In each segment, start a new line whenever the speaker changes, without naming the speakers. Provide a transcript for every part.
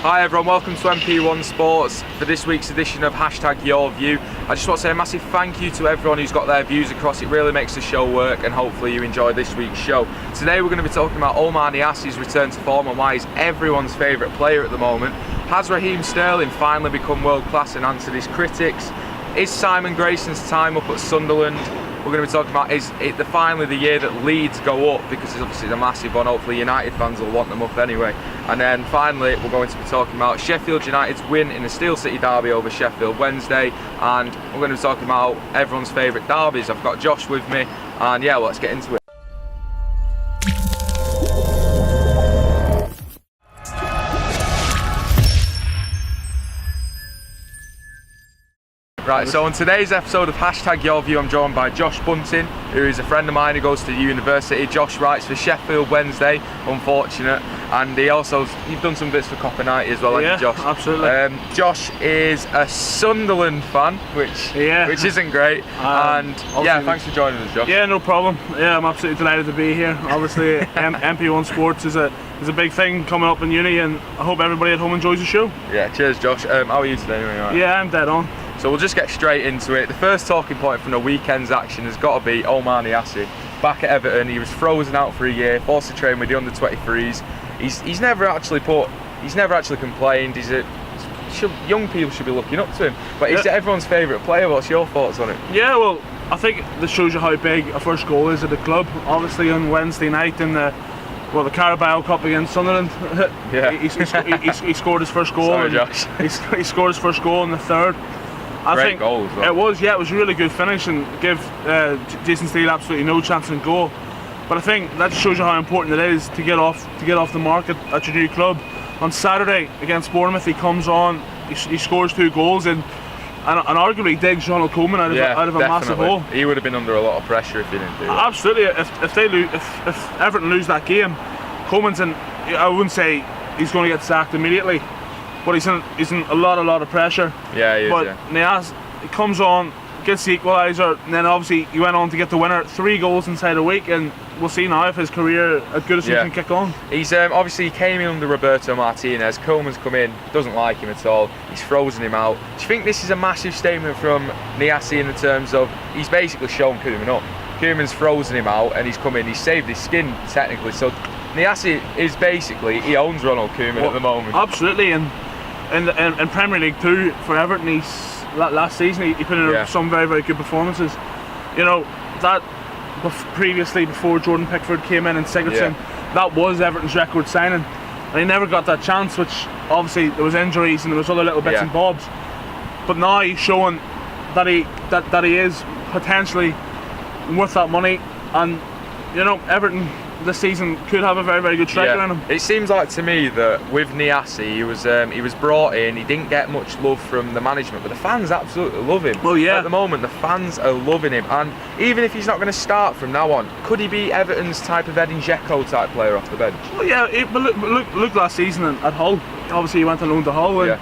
Hi everyone, welcome to MP1 Sports for this week's edition of #YourView. I just want to say a massive thank you to everyone who's got their views across. It really makes the show work, and hopefully you enjoy this week's show. Today we're going to be talking about Oumar Niasse's return to form and why he's everyone's favourite player at the moment. Has Raheem Sterling finally become world class and answered his critics? Is Simon Grayson's time up at Sunderland? We're going to be talking about, is it finally the year that Leeds go up, because it's obviously a massive one. Hopefully United fans will want them up anyway. And then finally we're going to be talking about Sheffield United's win in the Steel City derby over Sheffield Wednesday, and we're going to be talking about everyone's favourite derbies. I've got Josh with me, and yeah, let's get into it. Right, so on today's episode of #YourView, I'm joined by Josh Bunting, who is a friend of mine who goes to university. Josh writes for Sheffield Wednesday, unfortunate, and you've done some bits for Copper 90 as well, haven't you, Josh?
Absolutely.
Josh is a Sunderland fan, which isn't great, and yeah, thanks for joining us, Josh.
Yeah, no problem. Yeah, I'm absolutely delighted to be here. Obviously, MP1 Sports is a big thing coming up in uni, and I hope everybody at home enjoys the show.
Yeah, cheers, Josh. How are you today? Anyway, right?
Yeah, I'm dead on.
So we'll just get straight into it. The first talking point from the weekend's action has got to be Oumar Niasse. Back at Everton, he was frozen out for a year, forced to train with the under-23s. He's never actually complained. Young people should be looking up to him. But he's everyone's favourite player. What's your thoughts on it?
Yeah, well, I think this shows you how big a first goal is at the club. Obviously on Wednesday night in the Carabao Cup against Sunderland,
yeah.
he scored his first goal.
Sorry, Josh.
He scored his first goal in the third. I think
goal as well.
It was a really good finish and give Jason Steele absolutely no chance in goal. But I think that just shows you how important it is to get off the market at your new club. On Saturday against Bournemouth, he comes on, he scores 2 goals and arguably digs Ronald Koeman out of a massive hole.
He would have been under a lot of pressure if he didn't do that.
Absolutely. If Everton lose that game, Koeman's in, I wouldn't say he's going to get sacked immediately, but he's in a lot of pressure.
Yeah, he is.
But Niasse, he comes on, gets the equaliser, and then obviously he went on to get the winner. 3 goals inside a week, and we'll see now if his career as good as he can kick on.
He's obviously he came in under Roberto Martinez. Koeman's come in, doesn't like him at all. He's frozen him out. Do you think this is a massive statement from Niasse in the terms of he's basically shown Koeman up? Koeman's frozen him out, and he's come in. He's saved his skin technically. So Niasse is basically, he owns Ronald Koeman at the moment.
Absolutely, and in Premier League 2 for Everton, last season he put in some very good performances. You know, that previously, before Jordan Pickford came in and Sigurdsson, that was Everton's record signing, and he never got that chance, which obviously there was injuries and there was other little bits and bobs. But now he's showing that he is potentially worth that money, and you know, Everton this season could have a very good striker in him.
It seems like to me that with Niasse, he was brought in. He didn't get much love from the management, but the fans absolutely love him.
Well, yeah.
At the moment, the fans are loving him, and even if he's not going to start from now on, could he be Everton's type of Edin Dzeko type player off the bench?
Well, yeah. But look last season at Hull. Obviously, he went on loan to Hull, and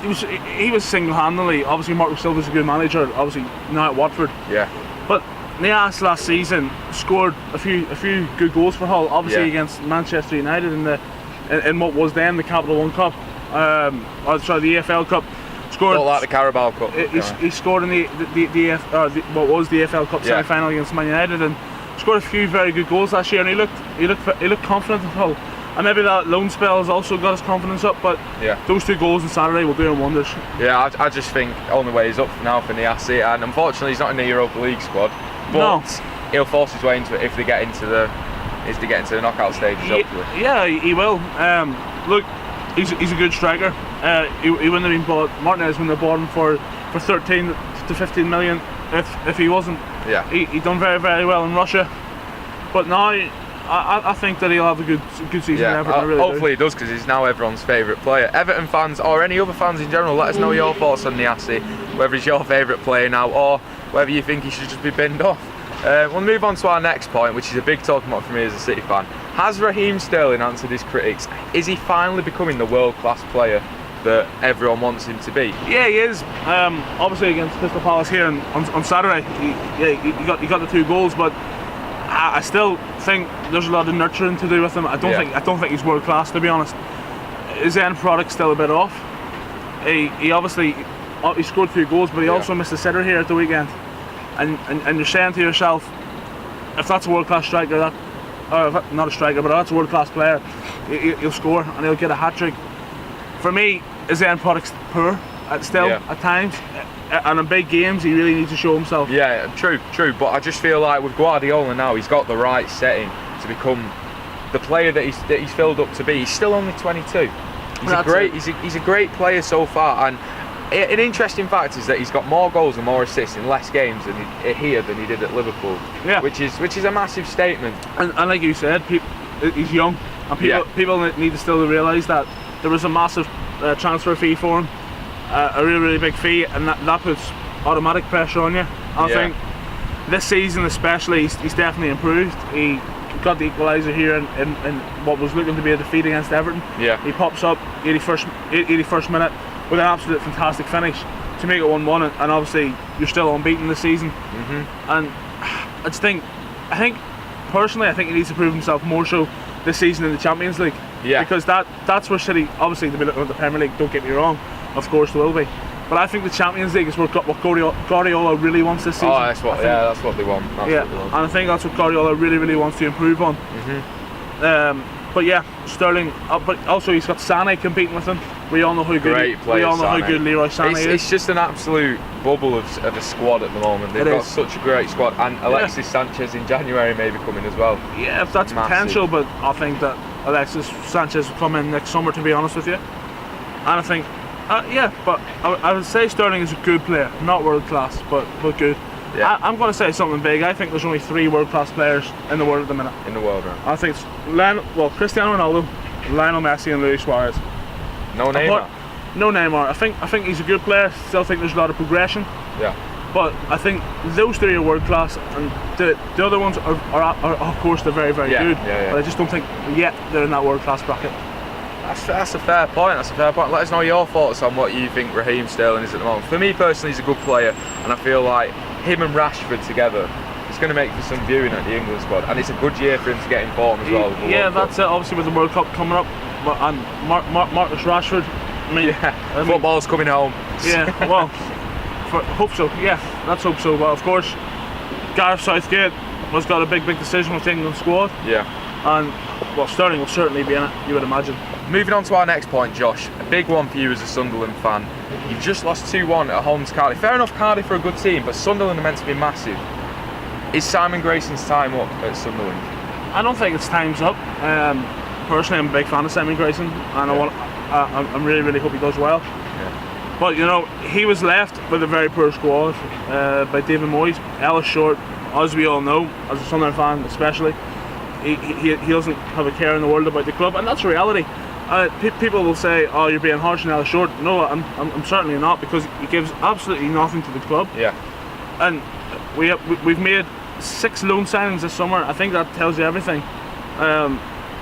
he was single-handedly. Obviously, Marco Silva's a good manager. Obviously, now at Watford.
Yeah.
But Niasse last season scored a few good goals for Hull, obviously against Manchester United in what was then the Capital One Cup, the EFL Cup. Scored.
Not like the Carabao Cup.
He scored in what was the EFL Cup semi-final against Man United, and scored a few very good goals last year. And he looked confident at Hull. And maybe that loan spell has also got his confidence up, but those 2 goals on Saturday will do him wonders.
Yeah, I just think only way is up now for Niasse, and unfortunately he's not in the Europa League squad. But he'll force his way into it if they get into the knockout stages. Hopefully.
Yeah, he will. Look, he's a good striker. He wouldn't have been bought. Martinez wouldn't have bought him for 13 to 15 million if he wasn't.
Yeah.
He done very well in Russia, but now I think that he'll have a good season.
Yeah,
in Everton.
hopefully he does, because he's now everyone's favourite player. Everton fans or any other fans in general, let us know your thoughts on Niasse, whether he's your favourite player now or whether you think he should just be binned off. We'll move on to our next point, which is a big talking point for me as a City fan. Has Raheem Sterling answered his critics? Is he finally becoming the world-class player that everyone wants him to be?
Yeah, he is. Obviously against Crystal Palace here on Saturday, he got the 2 goals, but I still think there's a lot of nurturing to do with him. I don't think he's world class, to be honest. his end product's still a bit off. He obviously he scored 2 goals, but he also missed a sitter here at the weekend. And you're saying to yourself, if that's a world-class striker, not a striker, but that's a world-class player, he'll score and he'll get a hat-trick. For me, his end product's poor at times, and in big games he really needs to show himself.
Yeah, true, but I just feel like with Guardiola now, he's got the right setting to become the player that he's filled up to be. He's still only 22. He's a great player so far, and an interesting fact is that he's got more goals and more assists in less games than he did at Liverpool. Yeah, which is a massive statement.
And like you said, he's young, and people need to still realise that there was a massive transfer fee for him, a really big fee, and that puts automatic pressure on you. I think this season especially, he's definitely improved. He got the equaliser here in what was looking to be a defeat against Everton. Yeah, he pops up 81st minute with an absolute fantastic finish to make it 1-1, and obviously you're still unbeaten this season. And I think personally, I think he needs to prove himself more so this season in the Champions League. Yeah, because that's where City, obviously they'll be looking at the Premier League, don't get me wrong, of course they will be, but I think the Champions League is what Guardiola really wants this season.
That's what they want.
And I think that's what Guardiola really wants to improve on. But yeah, Sterling, but also he's got Sané competing with him. We all know how good Leroy Sané is.
It's just an absolute bubble of a squad at the moment. They've got such a great squad, and Alexis Sanchez in January may be coming as well.
Yeah, if that's potential, but I think that Alexis Sanchez will come in next summer, to be honest with you. And I think, but I would say Sterling is a good player, not world class, but good. Yeah. I'm going to say something big. I think there's only 3 world-class players in the world at the minute.
In the world, right?
I think it's Cristiano Ronaldo, Lionel Messi, and Luis Suarez.
No Neymar.
No Neymar. I think he's a good player. Still think there's a lot of progression. Yeah. But I think those 3 are world-class, and the other ones are of course they're very good. Yeah. But I just don't think yet they're in that world-class bracket.
That's a fair point. Let us know your thoughts on what you think Raheem Sterling is at the moment. For me personally, he's a good player, and I feel like him and Rashford together, it's going to make for some viewing at the England squad, and it's a good year for him to get in form as well.
Yeah, that's it. Obviously with the World Cup coming up, and Marcus Rashford.
Football's coming home.
Yeah, well, hope so. Yeah, let's hope so. But of course, Gareth Southgate has got a big decision with the England squad. Yeah, and Sterling will certainly be in it, you would imagine.
Moving on to our next point, Josh, a big one for you as a Sunderland fan. You've just lost 2-1 at home to Cardiff. Fair enough, Cardiff are a good team, but Sunderland are meant to be massive. Is Simon Grayson's time up at Sunderland?
I don't think it's time's up. Personally, I'm a big fan of Simon Grayson, and I really hope he does well. Yeah. But he was left with a very poor squad by David Moyes. Ellis Short, as we all know, as a Sunderland fan especially, he doesn't have a care in the world about the club, and that's reality. People will say, "Oh, you're being harsh on Ellis Short." No, I'm certainly not, because he gives absolutely nothing to the club. Yeah. And we've made 6 loan signings this summer. I think that tells you everything.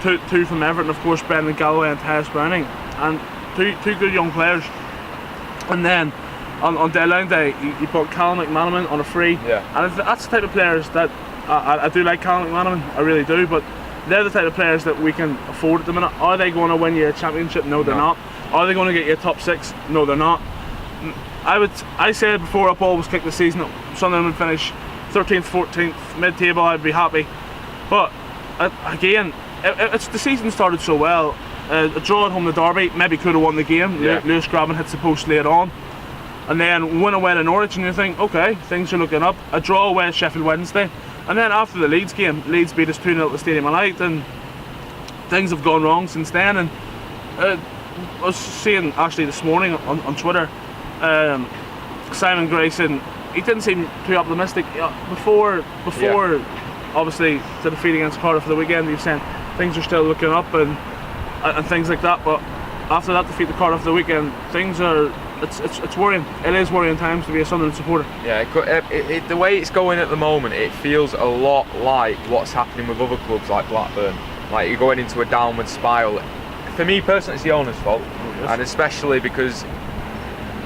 2 from Everton, of course, Brendan Galloway and Tess Browning, and two good young players. And then on deadline day, you put Callum McManaman on a free. Yeah. And that's the type of players that I do like. Callum McManaman, I really do, but they're the type of players that we can afford at the minute. Are they going to win you a championship? No, they're not. Are they going to get you a top 6? No, they're not. I said before a ball was kicked this season, Sunderland would finish 13th, 14th, mid-table. I'd be happy. But again, it's the season started so well. A draw at home to Derby maybe could have won the game. Yeah. Lewis Graben hits the post late on, and then win away to Norwich, and you think, okay, things are looking up. A draw away at Sheffield Wednesday. And then after the Leeds game, Leeds beat us 2-0 at the Stadium of Light, and things have gone wrong since then. And I was seeing actually this morning on Twitter, Simon Grayson, he didn't seem too optimistic. Before obviously the defeat against Cardiff for the weekend, he was saying things are still looking up and things like that. But after that defeat to Cardiff for the weekend, things are... It's worrying. It is worrying times to be a Sunderland supporter. Yeah,
the way it's going at the moment, it feels a lot like what's happening with other clubs like Blackburn. Like you're going into a downward spiral. For me personally, it's the owner's fault, and especially because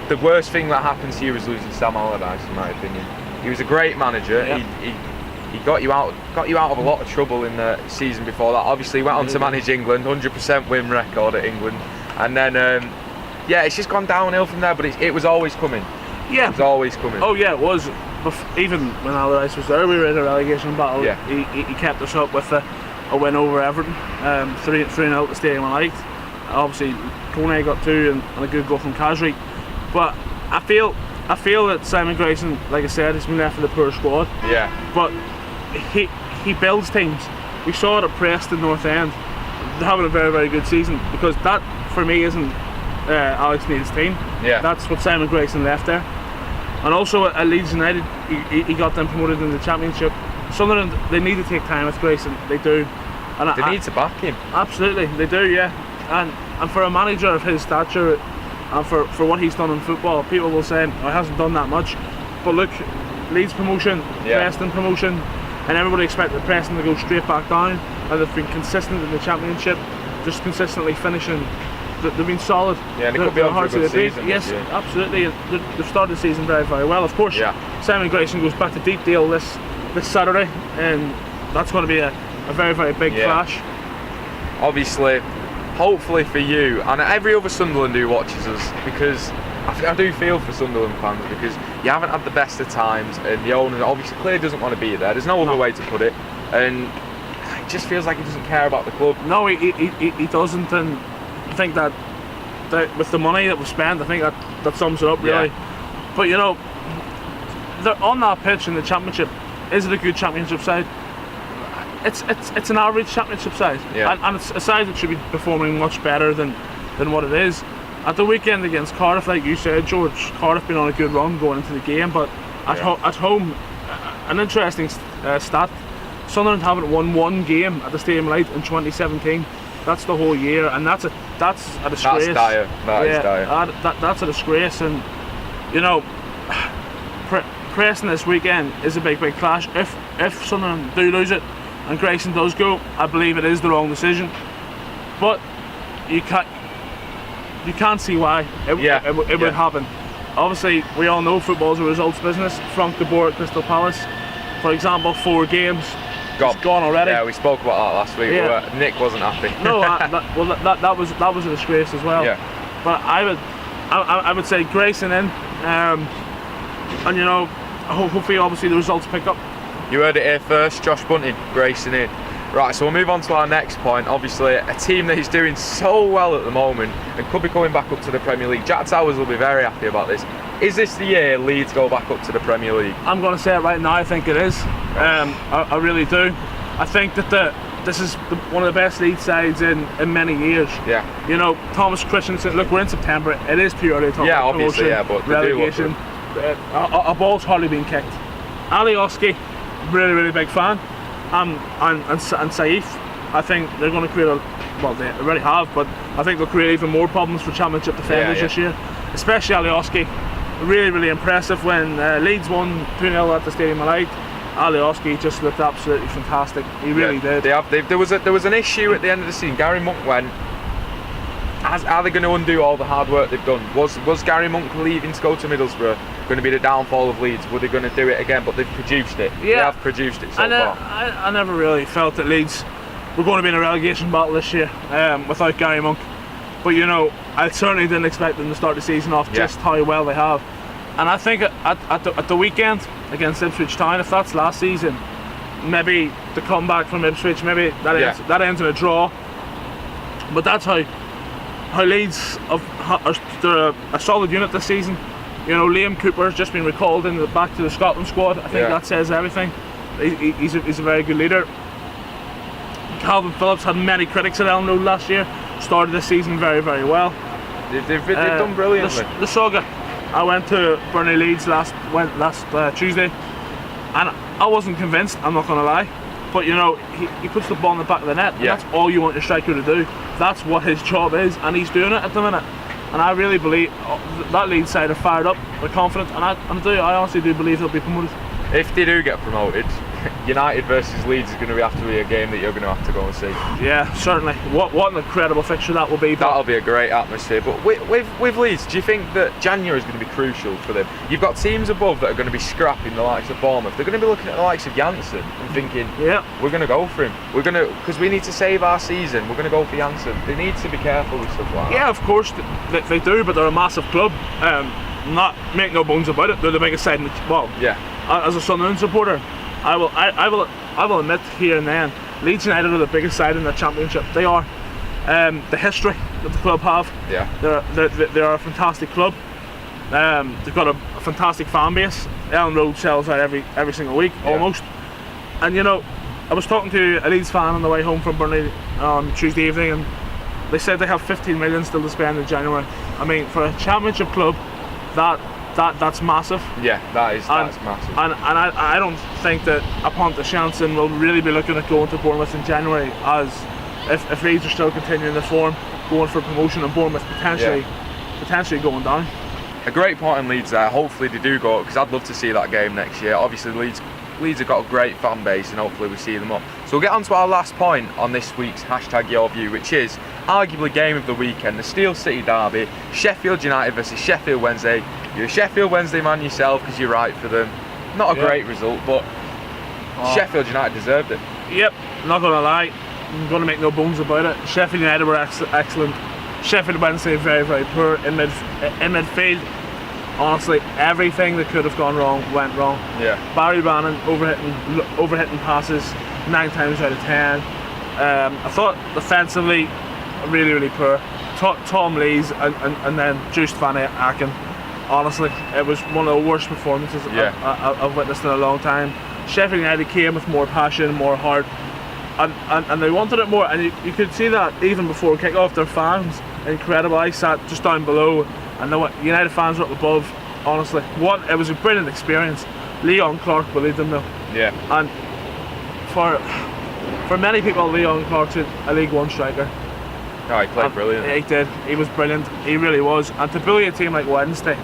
the worst thing that happens here is losing Sam Allardyce, in my opinion. He was a great manager. Yeah. He got you out of a lot of trouble in the season before that. Obviously, he went on to manage England, 100% win record at England. And then, yeah, it's just gone downhill from there, but it was always coming.
Yeah.
It was always coming.
Oh, yeah, it was. Even when Allardyce was there, we were in a relegation battle.
Yeah.
He kept us up with a win over Everton, 3-0 at the Stadium of Light. Obviously, Kone got 2 and a good goal from Khazri. But I feel that Simon Grayson, like I said, has been left with a poor squad.
Yeah.
But he builds teams. We saw it at Preston North End. They're having a very, very good season, because that, for me, isn't Alex Neil's team.
Yeah.
That's what Simon Grayson left there. And also at Leeds United, he got them promoted in the Championship. Sunderland, they need to take time with Grayson. They do. And
they need to back him.
Absolutely, they do. Yeah. And for a manager of his stature, and for what he's done in football, people will say, oh, he hasn't done that much. But look, Leeds promotion, Preston promotion, and everybody expected Preston to go straight back down, and they've been consistent in the Championship, just consistently finishing. They've been solid.
Yeah, and it could be on for a good season.
Yes, absolutely. They've started the season very, very well. Of course, Simon Grayson goes back to Deepdale this Saturday, and that's going to be a very, very big clash.
Obviously, hopefully for you and every other Sunderland who watches us, because I do feel for Sunderland fans, because you haven't had the best of times, and the owner obviously clearly doesn't want to be there. There's no other way to put it, and it just feels like he doesn't care about the club.
No, he doesn't, and I think that with the money that was spent, I think that sums it up really. But you know, they're on that pitch in the Championship. Is it a good Championship side? It's an average Championship side, and it's a side that should be performing much better than what it is. At the weekend against Cardiff, like you said, George, Cardiff been on a good run going into the game, but at home, an interesting stat: Sunderland haven't won one game at the Stadium of Light in 2017. That's the whole year, and that's a disgrace.
That's dire. That is dire.
That's a disgrace, and you know, Preston this weekend is a big clash. If Sunderland do lose it and Grayson does go, I believe it is the wrong decision. But you can't see why it would happen. Obviously, we all know football's a results business. Frank de Boer at Crystal Palace, for example, 4 games. Gone already.
Yeah, we spoke about that last week.
Yeah.
Nick wasn't happy.
No, that was a disgrace as well.
Yeah.
But I would say Grayson in, and you know, hopefully, obviously, the results pick up.
You heard it here first. Josh Bunting, Grayson in. Right, so we'll move on to our next point. Obviously, a team that is doing so well at the moment and could be coming back up to the Premier League. Jack Towers will be very happy about this. Is this the year Leeds go back up to the Premier League? I'm
going to say it right now. I think it is. I really do. I think that this is one of the best Leeds sides in many years.
Yeah.
You know, Thomas Christensen. Look, we're in September. It is too early to talk about
obviously,
promotion,
but
relegation. A ball's hardly been kicked. Alioski, really big fan. And Saif, I think they're going to create well, they already have, but I think they'll create even more problems for Championship defenders this year. Especially Alioski, really impressive when Leeds won 2-0 at the Stadium of Light. Alioski just looked absolutely fantastic. He really did.
There was an issue at the end of the season. Gary Monk went. Are they going to undo all the hard work they've done? Was Gary Monk leaving to go to Middlesbrough going to be the downfall of Leeds? Were they going to do it again? But they've produced it. They have produced it so far.
I never really felt that Leeds were going to be in a relegation battle this year without Gary Monk. But you know, I certainly didn't expect them to start the season off just how well they have. And I think at the weekend against Ipswich Town, if that's last season, maybe the comeback from Ipswich, maybe that ends in a draw. But that's how Leeds are a solid unit this season. You know, Liam Cooper's just been recalled back to the Scotland squad. I think that says everything. He's a very good leader. Calvin Phillips had many critics at Elland Road last year. Started this season very well.
They've done brilliantly.
The Saga. I went to Burnley Leeds last Tuesday, and I wasn't convinced. I'm not going to lie. But you know, he puts the ball in the back of the net. And that's all you want your striker to do. That's what his job is, and he's doing it at the minute. And I really believe that Leeds side are fired up, they're confident, and I honestly do believe they'll be promoted.
If they do get promoted, United versus Leeds is going to have to be a game that you're going to have to go and see.
Yeah, certainly. What an incredible fixture that will be.
That'll be a great atmosphere. But with Leeds, do you think that January is going to be crucial for them? You've got teams above that are going to be scrapping the likes of Bournemouth. They're going to be looking at the likes of Janssen and thinking,
yeah,
we're going to go for him. We're going to, because we need to save our season. We're going to go for Janssen. They need to be careful with stuff like that.
Yeah, of course they do, but they're a massive club. Not make no bones about it. They're the biggest side in the as a Sunderland supporter, I will admit here and then, Leeds United are the biggest side in the Championship. They are. The history that the club have.
Yeah.
They're a fantastic club. They've got a fantastic fan base. Ellen Road sells out every single week, almost. And you know, I was talking to a Leeds fan on the way home from Burnley on Tuesday evening, and they said they have 15 million still to spend in January. I mean, for a Championship club, that's massive.
Yeah, that's massive.
And I don't think that Pontus Jansson will really be looking at going to Bournemouth in January, as if Leeds are still continuing the form, going for promotion, and Bournemouth potentially going down.
A great point in Leeds there. Hopefully they do go, because I'd love to see that game next year. Obviously Leeds have got a great fan base, and hopefully we see them up. So we'll get on to our last point on this week's #YourView, which is arguably game of the weekend, the Steel City derby, Sheffield United versus Sheffield Wednesday. You're a Sheffield Wednesday man yourself because you write for them. Not a great result, but Sheffield United deserved it.
Yep, not going to lie, I'm going to make no bones about it. Sheffield United were excellent. Sheffield Wednesday very, very poor in midfield. Honestly, everything that could have gone wrong went wrong.
Yeah.
Barry Bannon overhitting passes 9 times out of 10. I thought defensively really, really poor. Tom Lees and then Juiced Van Aken. Honestly, it was one of the worst performances I've witnessed in a long time. Sheffield United came with more passion, more heart, and they wanted it more. And you could see that even before kick-off. Their fans, incredible. I sat just down below, and the United fans were up above. Honestly, it was a brilliant experience. Leon Clark believed them though.
Yeah.
And for many people, Leon Clark's a League One striker.
Oh, he played brilliant.
He did. He was brilliant. He really was. And to bully a team like Wednesday,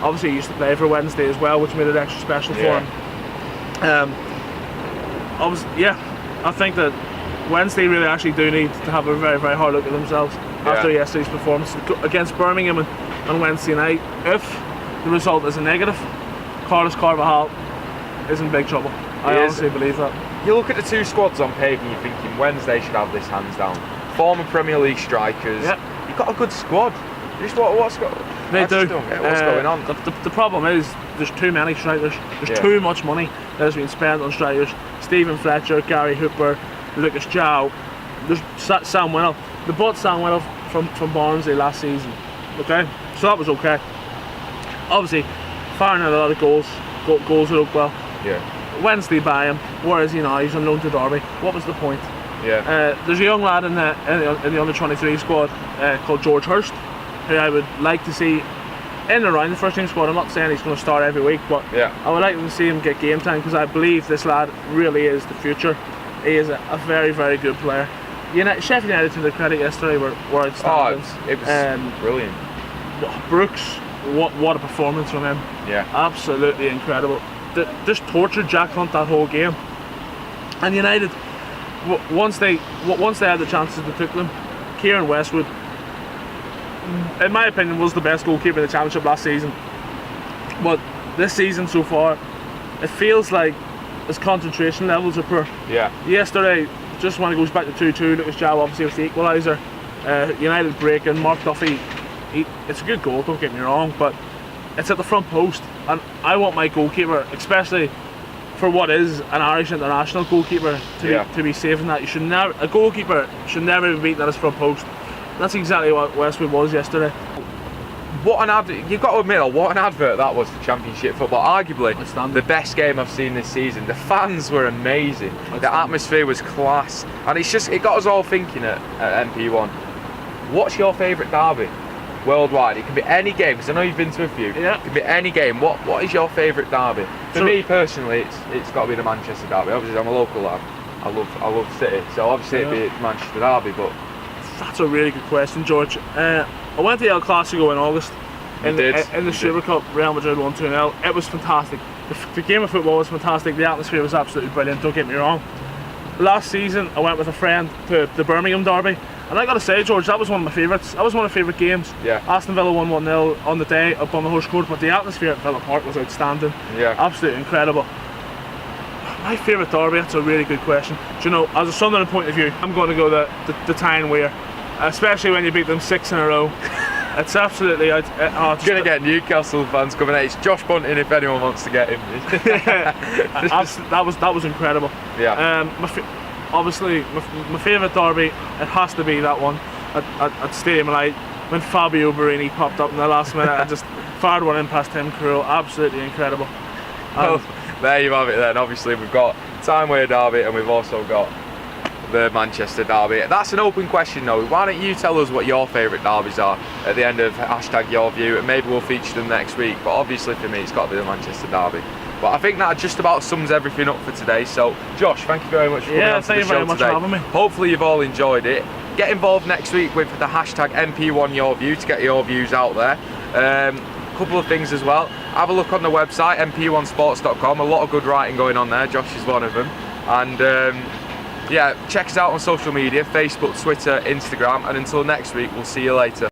obviously he used to play for Wednesday as well, which made it extra special for him. I think that Wednesday really actually do need to have a very, very hard look at themselves after yesterday's performance against Birmingham on Wednesday night. If the result is a negative, Carlos Carvajal is in big trouble. I honestly believe that.
You look at the two squads on paper and you're thinking Wednesday should have this hands down. Former Premier League strikers. You've got a good squad. What's going on?
The problem is there's too many strikers. There's too much money that has been spent on strikers. Stephen Fletcher, Gary Hooper, Lucas João. There's Sam Winnell. They bought Sam Winnell from Barnsley last season. Okay, so that was okay. Obviously, firing out a lot of goals at Oakwell.
Yeah.
Wednesday by him. Where is he now? He's on loan to Derby. What was the point?
Yeah.
There's a young lad in the under 23 squad called George Hurst, who I would like to see in and around the first team squad. I'm not saying he's going to start every week, but I would like to see him get game time, because I believe this lad really is the future. He is a very, very good player. Sheffield United, to their credit, yesterday were outstanding.
It was brilliant.
Brooks, what a performance from him.
Yeah.
Absolutely incredible. Just tortured Jack Hunt that whole game. And United, once they had the chances, they took them. Kieran Westwood, in my opinion, was the best goalkeeper in the Championship last season. But this season so far, it feels like his concentration levels are poor.
Yeah.
Yesterday, just when it goes back to 2-2, Lucas João obviously with the equaliser. United breaking, Mark Duffy, it's a good goal, don't get me wrong, but it's at the front post, and I want my goalkeeper, especially for what is an Irish international goalkeeper, to be saving that. A goalkeeper should never be beaten at his front post. That's exactly what Westwood was yesterday.
What an advert! You've got to admit, what an advert that was for Championship football. Arguably the best game I've seen this season. The fans were amazing. The atmosphere was class, and it got us all thinking at MP1. What's your favourite derby worldwide? It can be any game, because I know you've been to a few.
Yeah.
It can be any game. What is your favourite derby? For me personally, it's got to be the Manchester derby. Obviously, I'm a local lad. I love City, so obviously it'd be Manchester derby. But
that's a really good question, George. I went to El Clasico in August in the Super Cup. Real Madrid won 2-0. It was fantastic. The game of football was fantastic. The atmosphere was absolutely brilliant. Don't get me wrong. Last season, I went with a friend to the Birmingham derby, and I got to say, George, that was one of my favourites. That was one of my favourite games.
Yeah.
Aston Villa won 1-0 on the day up on the horse court, but the atmosphere at Villa Park was outstanding.
Yeah.
Absolutely incredible. My favourite derby, that's a really good question. Do you know, as a Sunderland point of view, I'm going to go the Tyne Wear, especially when you beat them 6 in a row. It's absolutely... It's
going to get Newcastle fans coming out. It's Josh Bunting if anyone wants to get him.
that was incredible.
Yeah.
Obviously, my favourite derby, it has to be that one at Stadium Light when Fabio Borini popped up in the last minute and just fired one in past Tim Krul. Absolutely incredible.
Well, there you have it then. Obviously, we've got Tyne Wear derby and we've also got the Manchester derby. That's an open question though. Why don't you tell us what your favourite derbies are at the end of #YourView, and maybe we'll feature them next week. But obviously for me, it's got to be the Manchester derby. But I think that just about sums everything up for today. So, Josh, thank you very much for coming on to the show today.
Yeah, thank you very much for having me.
Hopefully you've all enjoyed it. Get involved next week with the #MP1YourView to get your views out there. Couple of things as well. Have a look on the website, mp1sports.com. A lot of good writing going on there. Josh is one of them. And yeah, check us out on social media, Facebook, Twitter, Instagram. And until next week, we'll see you later.